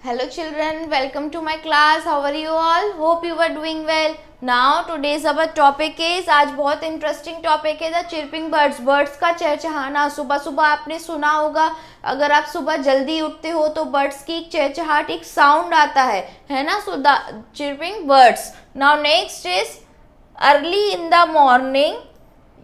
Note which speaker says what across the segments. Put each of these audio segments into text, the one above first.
Speaker 1: Hello children, welcome to my class. How are you all? Hope you are doing well. Now today's our topic is, आज बहुत interesting topic है the chirping birds. Birds का चहचहाना. सुबह सुबह आपने सुना होगा, अगर आप सुबह जल्दी उठते हो तो बर्ड्स की चहचहाट एक साउंड आता है ना. So the chirping birds. Now next is early in the morning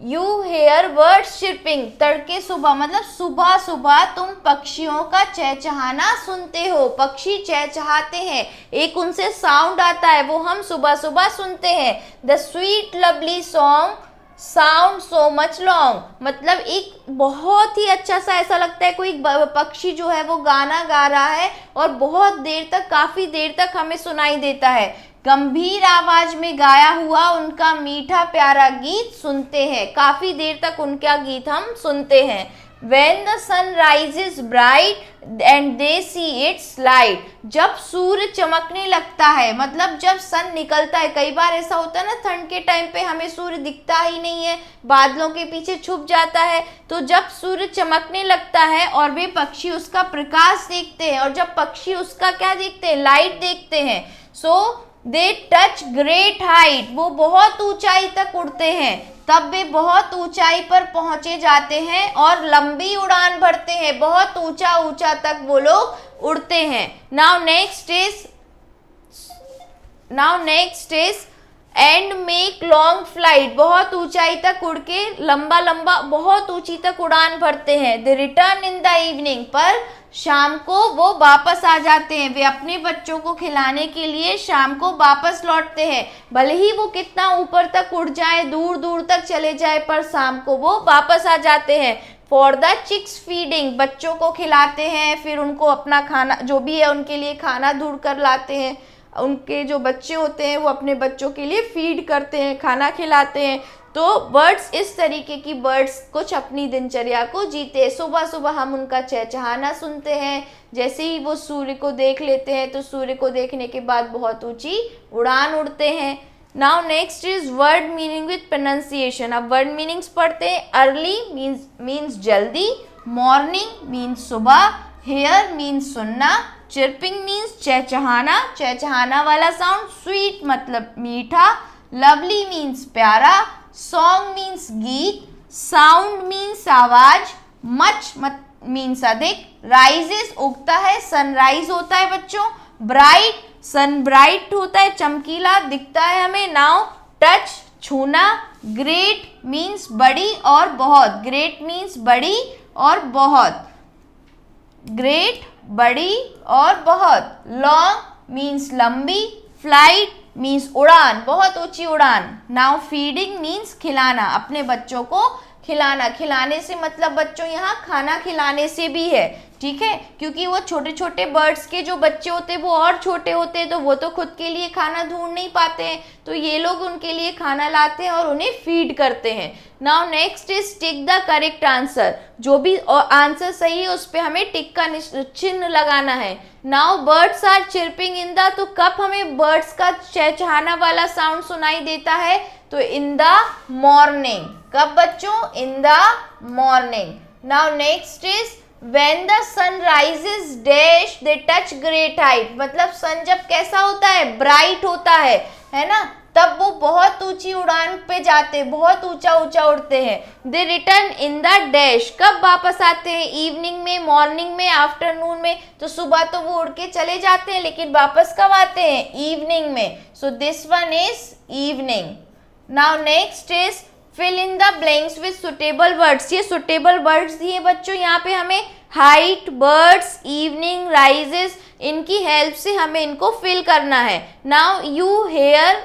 Speaker 1: you hear birds chirping. तड़के सुबह मतलब सुबह सुबह तुम पक्षियों का चहचहाना सुनते हो. पक्षी चहचहाते हैं, एक उनसे साउंड आता है, वो हम सुबह सुबह सुनते हैं. The sweet lovely song sound so much long. मतलब एक बहुत ही अच्छा सा ऐसा लगता है कोई पक्षी जो है वो गाना गा रहा है और बहुत देर तक, काफी देर तक हमें सुनाई देता है. गंभीर आवाज में गाया हुआ उनका मीठा प्यारा गीत सुनते हैं. काफी देर तक उनका गीत हम सुनते हैं. When the sun rises bright and they see its light. जब सूर्य चमकने लगता है, मतलब जब सन निकलता है. कई बार ऐसा होता है ना, ठंड के टाइम पे हमें सूर्य दिखता ही नहीं है, बादलों के पीछे छुप जाता है. तो जब सूर्य चमकने लगता है और वे पक्षी उसका प्रकाश देखते हैं, और जब पक्षी उसका क्या देखते हैं, लाइट देखते हैं. सो दे टच ग्रेट हाइट. वो बहुत ऊंचाई तक उड़ते हैं, तब वे बहुत ऊंचाई पर पहुंचे जाते हैं और लंबी उड़ान भरते हैं. बहुत ऊंचा ऊंचा तक वो लोग उड़ते हैं. Now next is and make long flight. बहुत ऊंचाई तक उड़ के लंबा बहुत ऊंची तक उड़ान भरते हैं. दे रिटर्न इन द इवनिंग. पर शाम को वो वापस आ जाते हैं. वे अपने बच्चों को खिलाने के लिए शाम को वापस लौटते हैं. भले ही वो कितना ऊपर तक उड़ जाए, दूर दूर तक चले जाए, पर शाम को वो वापस आ जाते हैं. For the chicks feeding. बच्चों को खिलाते हैं, फिर उनको अपना खाना जो भी है उनके लिए खाना ढूंढ कर लाते हैं. उनके जो बच्चे होते हैं वो अपने बच्चों के लिए फीड करते हैं, खाना खिलाते हैं. तो बर्ड्स इस तरीके की बर्ड्स कुछ अपनी दिनचर्या को जीते हैं. सुबह सुबह हम उनका चहचहाना सुनते हैं. जैसे ही वो सूर्य को देख लेते हैं तो सूर्य को देखने के बाद बहुत ऊंची उड़ान उड़ते हैं. Now next is word meaning with pronunciation. अब वर्ड मीनिंग्स पढ़ते हैं. अर्ली मीन्स जल्दी, मॉर्निंग मीन्स सुबह, हेयर मीन्स सुनना, चिरपिंग मीन्स चहचहाना, चहचहाना वाला साउंड, स्वीट मतलब मीठा, लवली मीन्स प्यारा, सॉन्ग मीन्स गीत, साउंड मीन्स आवाज, मच मीन्स अधिक, राइजेस उगता है, सनराइज होता है बच्चों, ब्राइट सन ब्राइट होता है, चमकीला दिखता है हमें. नाउ टच छूना, ग्रेट मीन्स बड़ी और बहुत. ग्रेट मीन्स बड़ी और बहुत. ग्रेट बड़ी और बहुत. लॉन्ग मीन्स लंबी, फ्लाइट मीन्स उड़ान, बहुत ऊंची उड़ान. नाउ फीडिंग मीन्स खिलाना, अपने बच्चों को खिलाना. खिलाने से मतलब बच्चों यहाँ खाना खिलाने से भी है, ठीक है, क्योंकि वो छोटे छोटे बर्ड्स के जो बच्चे होते हैं वो और छोटे होते हैं, तो वो तो खुद के लिए खाना ढूंढ नहीं पाते हैं, तो ये लोग उनके लिए खाना लाते हैं और उन्हें फीड करते हैं. Now next is tick the correct answer. जो भी आंसर सही है उस पर हमें टिक का चिन्ह लगाना है. Now birds are chirping in the. तो कब हमें बर्ड्स का चहचहाना वाला साउंड सुनाई देता है, तो इन द मॉर्निंग. कब बच्चों, इन the morning. Now next is When the sun rises dash they touch great height. मतलब सन जब कैसा होता है, ब्राइट होता है ना, तब वो बहुत ऊंची उड़ान पे जाते, बहुत ऊंचा ऊंचा उड़ते हैं. दे रिटर्न इन द डैश. कब वापस आते हैं, इवनिंग में, मॉर्निंग में, आफ्टरनून में. तो सुबह तो वो उड़ के चले जाते हैं, लेकिन वापस कब आते हैं, इवनिंग में. So this one is evening. Now next is fill in the blanks with suitable words. ये सुटेबल वर्ड्स दिए बच्चों यहाँ पे हमें. हाइट, बर्ड्स, इवनिंग, राइजेस, इनकी हेल्प से हमें इनको फिल करना है. Now you hear.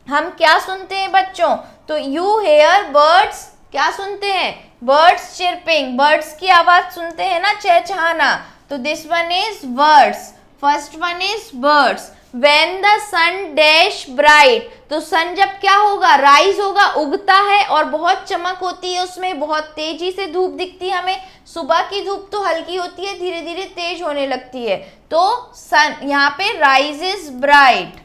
Speaker 1: हम क्या सुनते हैं बच्चों, तो यू हेयर बर्ड्स. क्या सुनते हैं, बर्ड्स चिरपिंग. बर्ड्स की आवाज सुनते हैं ना, चहचहाना. तो this one is words. First one is birds. When the sun dash bright. तो सन जब क्या होगा, राइज होगा, उगता है, और बहुत चमक होती है उसमें, बहुत तेजी से धूप दिखती है हमें. सुबह की धूप तो हल्की होती है, धीरे धीरे तेज होने लगती है. तो सन यहाँ पे rises bright.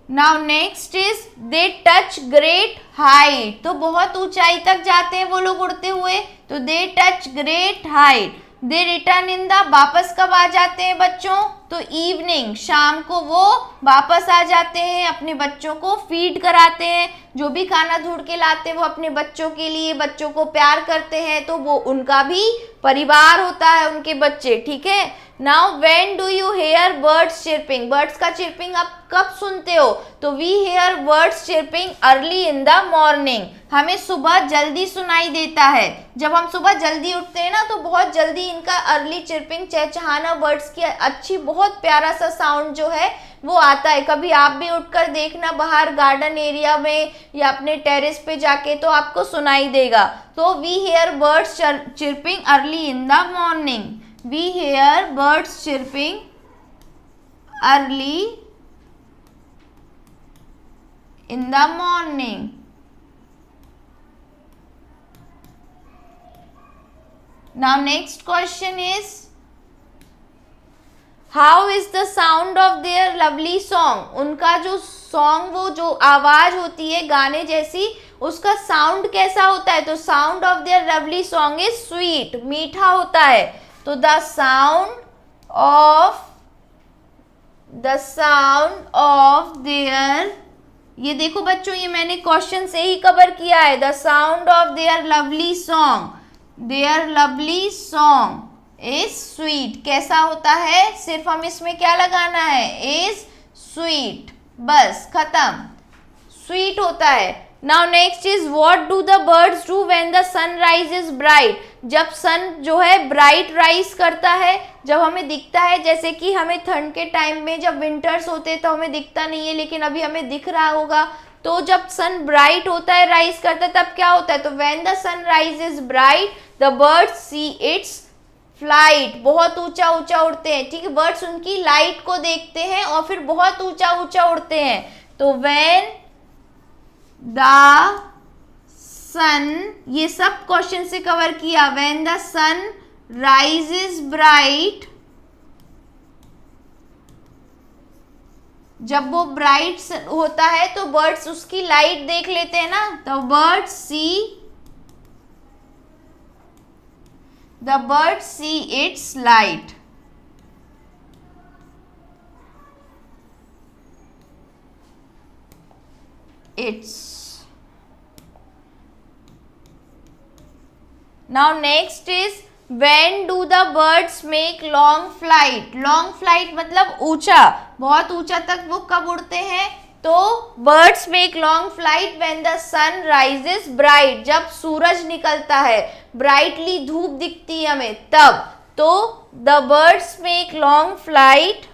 Speaker 1: Now next is they touch great height. तो बहुत ऊंचाई तक जाते हैं वो लोग उड़ते हुए, तो they touch great height. They return in the, वापस कब आ जाते हैं बच्चों? तो इवनिंग, शाम को वो वापस आ जाते हैं, अपने बच्चों को फीड कराते हैं, जो भी खाना ढूंढ के लाते हैं वो अपने बच्चों के लिए, बच्चों को प्यार करते हैं, तो वो उनका भी परिवार होता है, उनके बच्चे, ठीक है। Now when do you hear birds chirping, birds का चिरपिंग आप कब सुनते हो? तो we hear birds chirping early in the morning, हमें सुबह जल्दी सुनाई देता है, जब हम सुबह जल्दी उठते हैं ना तो बहुत जल्दी इनका अर्ली चिरपिंग, चहचहाना बर्ड्स की अच्छी बहुत प्यारा सा साउंड जो है वो आता है। कभी आप भी उठकर देखना बाहर गार्डन एरिया में या अपने टेरेस पे जाके, तो आपको सुनाई देगा। तो we hear birds chirping early in the morning, we hear birds chirping early in the morning. Now next question is, how is the sound of their lovely song, उनका जो सॉन्ग, वो जो आवाज होती है गाने जैसी, उसका साउंड कैसा होता है? तो sound of their lovely song is sweet, मीठा होता है। तो द साउंड ऑफ देयर, ये देखो बच्चों, ये मैंने क्वेश्चन से ही कवर किया है। The sound of their lovely song, their lovely song is sweet, कैसा होता है? सिर्फ हम इसमें क्या लगाना है? इज स्वीट, बस खत्म, स्वीट होता है। Now next is what do the birds do when the sun rise is bright, जब सन जो है ब्राइट राइज करता है, जब हमें दिखता है, जैसे कि हमें ठंड के टाइम में जब विंटर्स होते हैं तो हमें दिखता नहीं है, लेकिन अभी हमें दिख रहा होगा, तो जब सन ब्राइट होता है, राइज करता है, तब क्या होता है? तो when the sun rise is bright the birds see its flight, बहुत ऊंचा ऊंचा उड़ते हैं, ठीक है, बर्ड्स उनकी लाइट को देखते हैं और फिर बहुत ऊंचा ऊंचा उड़ते हैं। तो व्हेन द सन, ये सब क्वेश्चन से कवर किया। When the sun rises bright, जब वो ब्राइट होता है तो बर्ड्स उसकी लाइट देख लेते हैं ना, तो birds see its light. Now next is when do the birds make long flight, long flight मतलब ऊंचा, बहुत ऊंचा तक वो कब उड़ते हैं? तो birds make long flight when the sun rises bright, जब सूरज निकलता है, brightly धूप दिखती है हमें तब, तो the birds make long flight,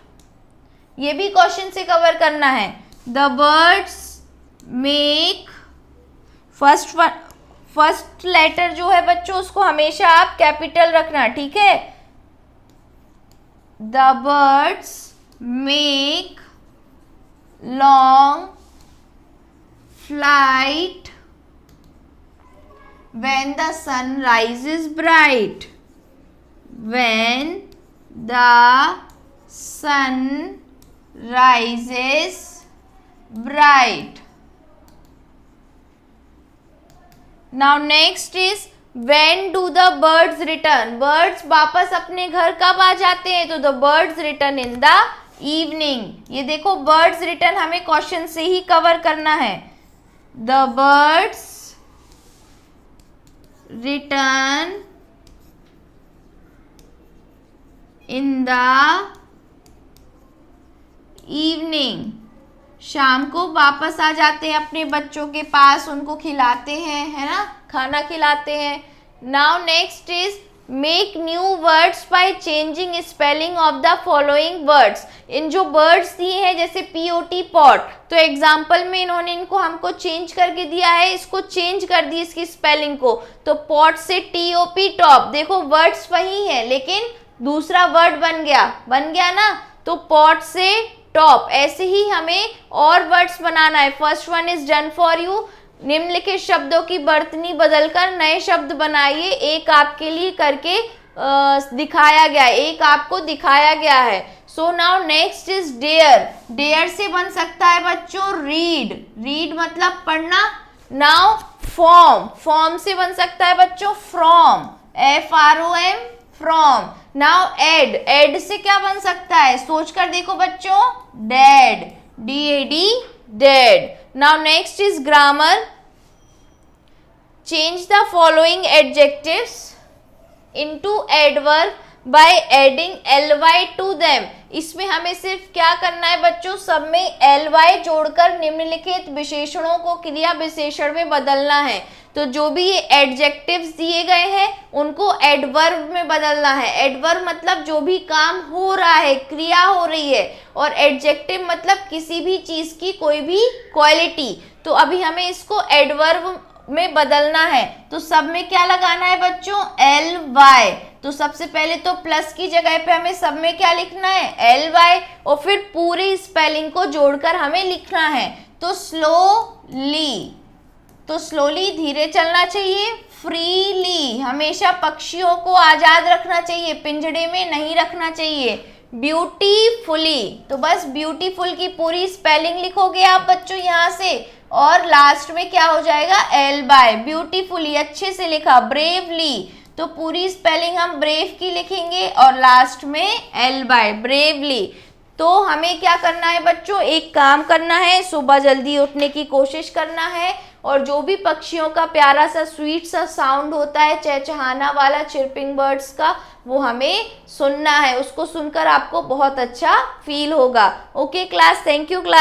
Speaker 1: ये भी क्वेश्चन से कवर करना है। the birds make, first letter जो है बच्चों उसको हमेशा आप कैपिटल रखना, ठीक है। The birds make long flight when the sun rises bright, when the sun rises bright. Now next is when do the birds return, birds वापस अपने घर कब आ जाते हैं? तो the birds return in the evening, ये देखो birds return हमें क्वेश्चन से ही कवर करना है। the birds return in the evening, शाम को वापस आ जाते हैं अपने बच्चों के पास, उनको खिलाते हैं, है ना, खाना खिलाते हैं। Now next is make new words by changing spelling of the following words, इन जो वर्ड्स दिए हैं जैसे पीओटी पॉट, तो एग्जाम्पल में इन्होंने इनको हमको चेंज करके दिया है, इसको चेंज कर दी इसकी स्पेलिंग को, तो पॉट से टीओपी टॉप, देखो वर्ड्स वही है लेकिन दूसरा वर्ड बन गया ना, तो पॉट से टॉप, ऐसे ही हमें और वर्ड्स बनाना है। First one is done for you, निम्नलिखित शब्दों की बर्तनी बदलकर नए शब्द बनाइए, एक आपके लिए करके दिखाया गया है, एक आपको दिखाया गया है। So now next is dare, dare से बन सकता है बच्चों रीड, रीड मतलब पढ़ना। नाउ फॉर्म, फॉर्म से बन सकता है बच्चों from, FROM from. Now add, add से क्या बन सकता है, सोच कर देखो बच्चों, dad, DAD, dad. Now next is grammar. Change the following adjectives into adverb by adding ly to them. इसमें हमें सिर्फ क्या करना है बच्चों, सब में ly जोड़कर निम्नलिखित विशेषणों को क्रिया विशेषण में बदलना है। तो जो भी ये एडजेक्टिव्स दिए गए हैं उनको एडवर्ब में बदलना है। एडवर्ब मतलब जो भी काम हो रहा है, क्रिया हो रही है, और एडजेक्टिव मतलब किसी भी चीज की कोई भी क्वालिटी। तो अभी हमें इसको एडवर्ब में बदलना है, तो सब में क्या लगाना है बच्चों, ly। तो सबसे पहले तो प्लस की जगह पे हमें सब में क्या लिखना है, ly, और फिर पूरी स्पेलिंग को जोड़कर हमें लिखना है। तो स्लोली, तो स्लोली धीरे चलना चाहिए, फ्रीली हमेशा पक्षियों को आजाद रखना चाहिए, पिंजड़े में नहीं रखना चाहिए, ब्यूटीफुली, तो बस ब्यूटीफुल की पूरी स्पेलिंग लिखोगे आप बच्चों यहाँ से, और लास्ट में क्या हो जाएगा, ly, ब्यूटीफुली अच्छे से लिखा, ब्रेवली, तो पूरी स्पेलिंग हम ब्रेव की लिखेंगे और लास्ट में ly, ब्रेवली। तो हमें क्या करना है बच्चों, एक काम करना है, सुबह जल्दी उठने की कोशिश करना है, और जो भी पक्षियों का प्यारा सा स्वीट सा साउंड होता है, चहचहाना वाला, चिरपिंग बर्ड्स का, वो हमें सुनना है। उसको सुनकर आपको बहुत अच्छा फील होगा। Okay class, thank you class.